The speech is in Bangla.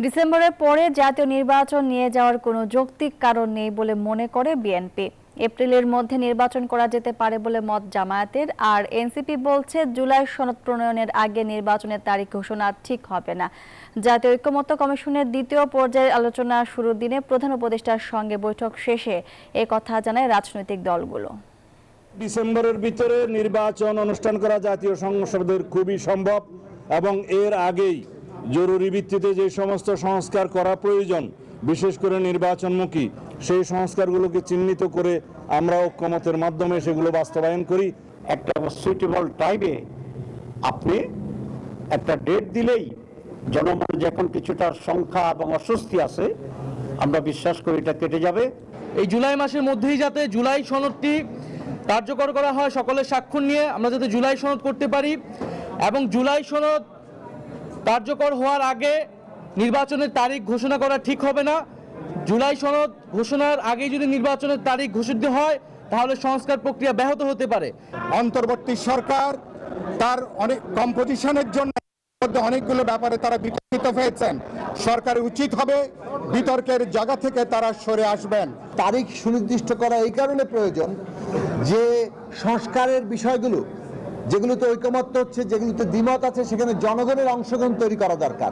ডিসেম্বরের পরে জাতীয় নির্বাচন নিয়ে যাওয়ার কোনো যৌক্তিক কারণ নেই বলে মনে করে বিএনপি। এপ্রিলের মধ্যে নির্বাচন করা যেতে পারে বলে মত জামায়াতের। আর এনসিপি বলছে জুলাই সনদ প্রণয়নের আগে নির্বাচনের তারিখ ঘোষণা ঠিক হবে না। জাতীয় ঐক্যমত্য কমিশনের দ্বিতীয় পর্যায়ের আলোচনা শুরুর দিনে প্রধান উপদেষ্টার সঙ্গে বৈঠক শেষে এ কথা জানায় রাজনৈতিক দলগুলো। ডিসেম্বরের ভিতরে নির্বাচন অনুষ্ঠান করা জাতীয় সংসদের খুবই সম্ভব এবং এর আগেই জরুরি ভিত্তিতে যে সমস্ত সংস্কার করা প্রয়োজন, বিশেষ করে নির্বাচনমুখী, সেই সংস্কারগুলোকে চিহ্নিত করে আমরা ঐক্যমতের মাধ্যমে সেগুলো বাস্তবায়ন করি। একটা সুইটেবল টাইমে আপনি একটা ডেট দিলেই জনমনে যখন কিছুটা সংখ্যা এবং অস্বস্তি আছে, আমরা বিশ্বাস করি এটা কেটে যাবে। এই জুলাই মাসের মধ্যেই যাতে জুলাই সনদটি কার্যকর করা হয় সকলের স্বাক্ষর নিয়ে, আমরা যাতে জুলাই সনদ করতে পারি এবং জুলাই সনদ কার্যকর হওয়ার আগে নির্বাচনের তারিখ ঘোষণা করা ঠিক হবে না। জুলাই সনদ ঘোষণার আগেই যদি নির্বাচনের তারিখ ঘোষিত হয় তাহলে সংস্কার প্রক্রিয়া ব্যাহত হতে পারে। অন্তর্বর্তী সরকার তার অনেক কম্পোজিশনের জন্য অনেকগুলো ব্যাপারে তারা বিতর্কিত হয়েছেন। সরকারের উচিত হবে বিতর্কের জায়গা থেকে তারা সরে আসবেন। তারিখ সুনির্দিষ্ট করা এই কারণে প্রয়োজন যে সংস্কারের বিষয়গুলো যেগুলোতে ঐকমত্য হচ্ছে, যেগুলোতে দ্বিমত আছে, সেখানে জনগণের অংশগ্রহণ তৈরি করা দরকার।